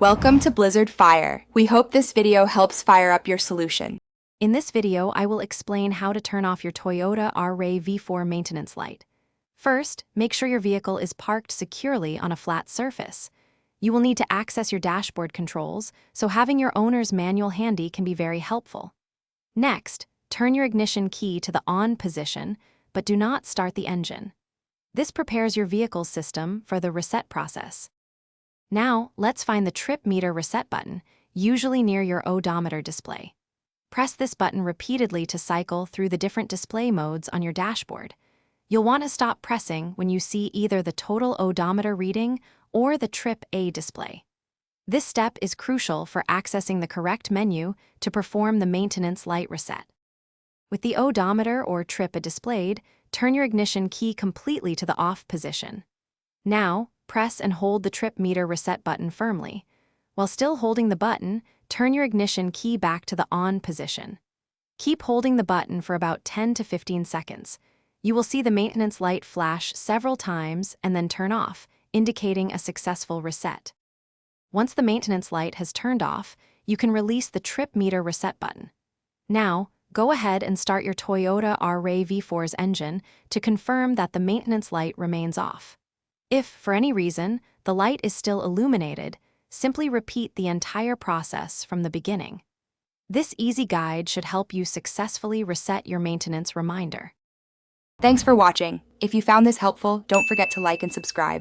Welcome to Blizzard Fire. We hope this video helps fire up your solution. In this video, I will explain how to turn off your Toyota RAV4 maintenance light. First, make sure your vehicle is parked securely on a flat surface. You will need to access your dashboard controls, so having your owner's manual handy can be very helpful. Next, turn your ignition key to the on position, but do not start the engine. This prepares your vehicle's system for the reset process. Now, let's find the trip meter reset button, usually near your odometer display. Press this button repeatedly to cycle through the different display modes on your dashboard. You'll want to stop pressing when you see either the total odometer reading or the Trip A display. This step is crucial for accessing the correct menu to perform the maintenance light reset. With the odometer or Trip A displayed, turn your ignition key completely to the off position. Now, press and hold the trip meter reset button firmly. While still holding the button, turn your ignition key back to the on position. Keep holding the button for about 10 to 15 seconds. You will see the maintenance light flash several times and then turn off, indicating a successful reset. Once the maintenance light has turned off, you can release the trip meter reset button. Now, go ahead and start your Toyota RAV4's engine to confirm that the maintenance light remains off. If, for any reason, the light is still illuminated, simply repeat the entire process from the beginning. This easy guide should help you successfully reset your maintenance reminder. Thanks for watching. If you found this helpful, don't forget to like and subscribe.